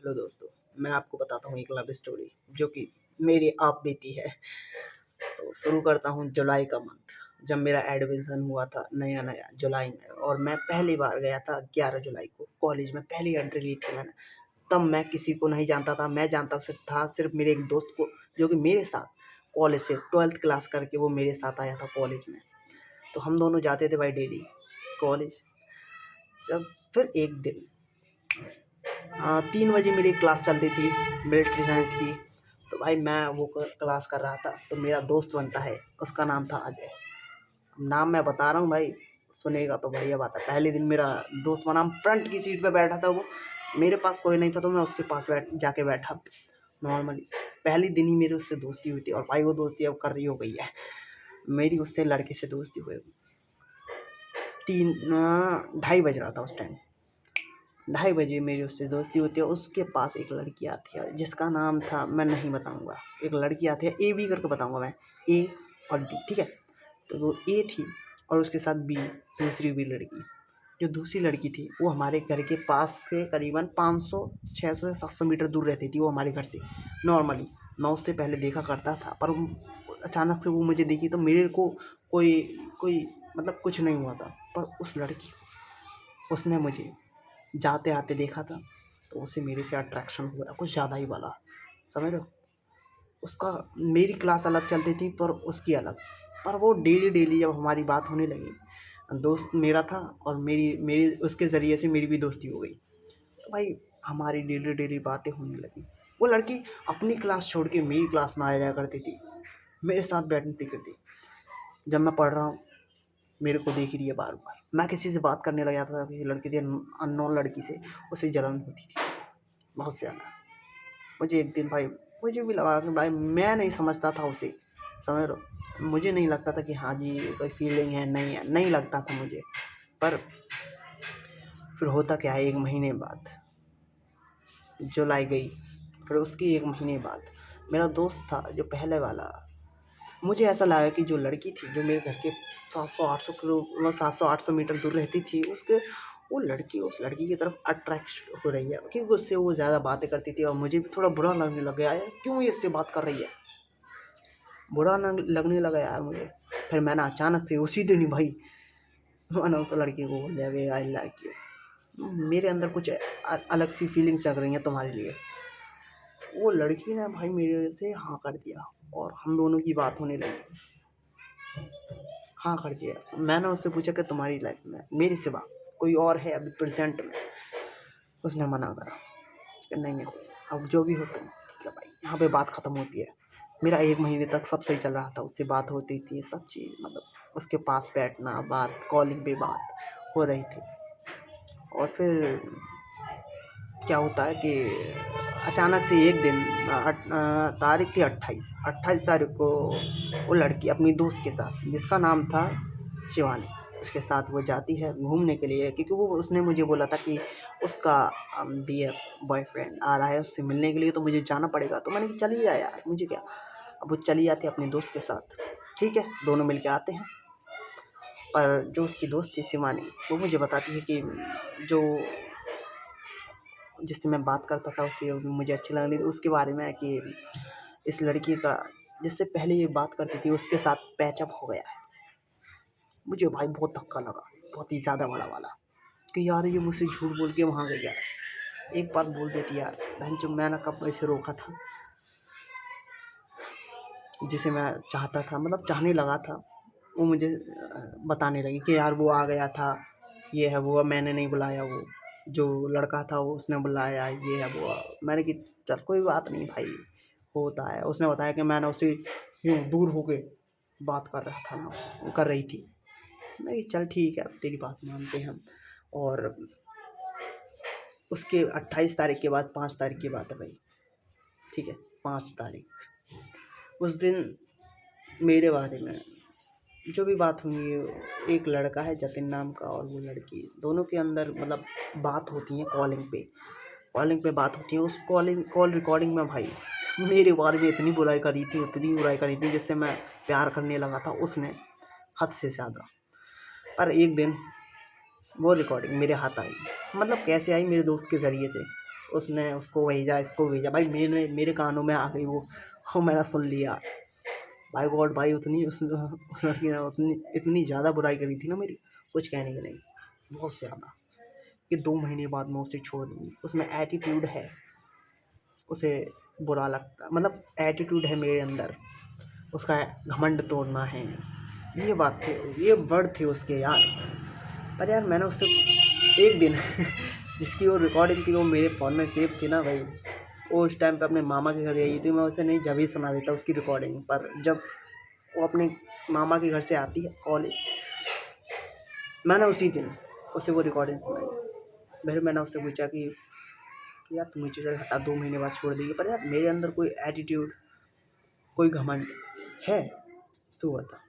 Hello दोस्तों, मैं आपको बताता हूँ एक लव स्टोरी जो कि मेरी आप बीती है। तो शुरू करता हूँ जुलाई का मंथ, जब मेरा एडमिशन हुआ था नया नया जुलाई में, और मैं पहली बार गया था 11 जुलाई को कॉलेज में, पहली एंट्री ली थी मैंने। तब मैं किसी को नहीं जानता था, मैं जानता सिर्फ मेरे एक दोस्त को, जो कि मेरे साथ कॉलेज से 12th क्लास करके वो मेरे साथ आया था कॉलेज में। तो हम दोनों जाते थे भाई डेली कॉलेज। जब फिर एक दिन 3 बजे मेरी क्लास चलती थी मिलिट्री साइंस की। तो भाई मैं वो क्लास कर रहा था, तो मेरा दोस्त बनता है, उसका नाम था अजय। नाम मैं बता रहा हूँ भाई, सुनेगा तो बढ़िया बात है। पहले दिन मेरा दोस्त बना, फ्रंट की सीट पे बैठा था वो, मेरे पास कोई नहीं था तो मैं उसके पास जाके बैठा नॉर्मली। पहली दिन ही मेरी उससे दोस्ती हुई थी, और भाई वो दोस्ती अब कर रही हो गई है। मेरी उससे लड़के से दोस्ती हुई 2:30 बज रहा था उस टाइम। 2:30 बजे मेरी उससे दोस्ती होती है। उसके पास एक लड़की आती है जिसका नाम था, मैं नहीं बताऊंगा। एक लड़की आती है, ए बी करके बताऊंगा मैं, ए और बी, ठीक है। तो वो ए थी और उसके साथ बी, दूसरी भी लड़की। जो दूसरी लड़की थी वो हमारे घर के पास के करीबन 500 600 या 700 मीटर दूर रहती थी वो हमारे घर से। नॉर्मली मैं उससे पहले देखा करता था, पर अचानक से वो मुझे देखी तो मेरे को कोई कोई मतलब कुछ नहीं हुआ था। पर उस लड़की, उसने मुझे जाते आते देखा था, तो उसे मेरे से अट्रैक्शन हुआ कुछ ज़्यादा ही वाला, समझ रहे हो। उसका, मेरी क्लास अलग चलती थी पर उसकी अलग। पर वो डेली डेली जब हमारी बात होने लगी, दोस्त मेरा था और मेरी मेरी उसके ज़रिए से मेरी भी दोस्ती हो गई। तो भाई हमारी डेली डेली बातें होने लगी। वो लड़की अपनी क्लास छोड़ के मेरी क्लास में आ जाया करती थी, मेरे साथ बैठती करती। जब मैं पढ़ रहा हूँ, मेरे को देख रही है बार बार। मैं किसी से बात करने लग जाता था, किसी लड़की थी, अननोन लड़की से, उसे जलन होती थी बहुत ज़्यादा। मुझे एक दिन भाई, मुझे भी लगा कि भाई मैं नहीं समझता था उसे, समझ रहे हो। मुझे नहीं लगता था कि हाँ जी कोई फीलिंग है, नहीं लगता था मुझे। पर फिर होता क्या है, 1 महीने बाद जुलाई गई, फिर उसकी 1 महीने बाद मेरा दोस्त था जो पहले वाला, मुझे ऐसा लगा कि जो लड़की थी जो मेरे घर के 700-800 मीटर दूर रहती थी, उसके वो लड़की उस लड़की की तरफ अट्रैक्ट हो रही है, क्योंकि उससे वो ज़्यादा बातें करती थी। और मुझे भी थोड़ा बुरा लगने लग गया है, क्यों ये इससे बात कर रही है, बुरा लगने लगा यार मुझे। फिर मैंने अचानक से उसी दिन ही भाई, मैंने उस लड़की को बोल दिया कि आई लाइक यू, मेरे अंदर कुछ अलग सी फीलिंग्स जग रही हैं तुम्हारे लिए। वो लड़की ने भाई मेरे से हाँ कर दिया, और हम दोनों की बात होने लगी। हाँ कर दिया। मैंने उससे पूछा कि तुम्हारी लाइफ में मेरे सिवा कोई और है अभी प्रेजेंट में। उसने मना करा कि नहीं, अब जो भी हो तुम, ठीक है भाई, यहाँ पे बात ख़त्म होती है। मेरा 1 महीने तक सब सही चल रहा था, उससे बात होती थी, सब चीज़, मतलब उसके पास बैठना, बात, कॉलिंग पे बात हो रही थी। और फिर क्या होता है कि अचानक से एक दिन, तारीख थी 28 तारीख को, वो लड़की अपनी दोस्त के साथ, जिसका नाम था शिवानी, उसके साथ वो जाती है घूमने के लिए, क्योंकि वो, उसने मुझे बोला था कि उसका BF बॉयफ्रेंड आ रहा है उससे मिलने के लिए, तो मुझे जाना पड़ेगा। तो मैंने कहा चली जा यार, मुझे क्या। अब वो चली जाती है अपने दोस्त के साथ, ठीक है, दोनों मिल के आते हैं। पर जो उसकी दोस्त थी शिवानी, वो मुझे बताती है कि जो जिससे मैं बात करता था उससे मुझे अच्छी लग रही थी, उसके बारे में है कि इस लड़की का जिससे पहले ये बात करती थी उसके साथ पैचअप हो गया है। मुझे भाई बहुत धक्का लगा, बहुत ही ज़्यादा बड़ा वाला, कि यार ये मुझसे झूठ बोल के वहाँ गई यार। एक बार बोल देती यार, बहन जो मैंने कब ऐसे रोका था, जिसे मैं चाहता था, मतलब चाहने लगा था, वो मुझे बताने लगी कि यार वो आ गया था, ये है वो, मैंने नहीं बुलाया, वो जो लड़का था वो उसने बुलाया, ये है वो। मैंने कि चल कोई बात नहीं भाई, होता है। उसने बताया कि मैंने उससे यूँ दूर होके बात कर रहा था, मैं कर रही थी। मैं कि चल ठीक है, अब तेरी बात मानते हैं हम। और उसके 28 तारीख के बाद 5 तारीख की बात है भाई, ठीक है, 5 तारीख, उस दिन मेरे बारे में जो भी बात हुई, एक लड़का है जतिन नाम का, और वो लड़की, दोनों के अंदर मतलब बात होती है कॉलिंग पे बात होती है। उस कॉल रिकॉर्डिंग में भाई मेरे बारे में इतनी बुराई करी थी, जिससे मैं प्यार करने लगा था उसने, हद से ज़्यादा। पर एक दिन वो रिकॉर्डिंग मेरे हाथ आई, मतलब कैसे आई, मेरे दोस्त के ज़रिए से। उसने उसको भेजा, इसको भेजा। भाई मेरे कानों में आ गई वो, और मैंने सुन लिया। भाई गॉड भाई, उस लड़की ने इतनी ज़्यादा बुराई करी थी ना मेरी, कुछ कहने की नहीं, बहुत ज़्यादा, कि 2 महीने बाद मैं उसे छोड़ दूँगी। उसमें एटीट्यूड है, उसे बुरा लगता, मतलब एटीट्यूड है मेरे अंदर, उसका घमंड तोड़ना है, ये बात थी, ये वर्ड थे उसके यार। पर यार मैंने उससे एक दिन जिसकी वो रिकॉर्डिंग थी वो मेरे फ़ोन में सेव थी ना भाई, वो उस टाइम पे अपने मामा के घर गई थी। मैं उसे नहीं जब ही सुना देता उसकी रिकॉर्डिंग, पर जब वो अपने मामा के घर से आती है कॉलेज, मैंने उसी दिन उसे वो रिकॉर्डिंग सुनाई। फिर मैंने उससे पूछा कि यार तू मुझे चल हटा, 2 महीने बाद छोड़ देगी, पर यार मेरे अंदर कोई एटीट्यूड, कोई घमंड है, तू बता।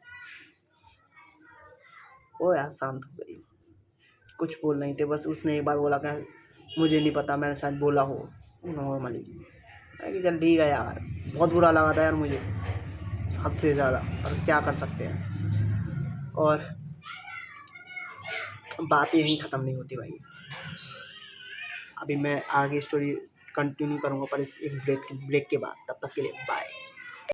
वो यार शांत हो गई, कुछ बोल नहीं थे, बस उसने एक बार बोला कि मुझे नहीं पता, मैंने शायद बोला हो नॉर्मली। मैं कि चल ठीक है यार, बहुत बुरा लगा था यार मुझे, हद से ज़्यादा, पर क्या कर सकते हैं। और बात यहीं ख़त्म नहीं होती भाई, अभी मैं आगे स्टोरी कंटिन्यू करूँगा, पर इस एक ब्रेक के बाद। तब तक के लिए बाय।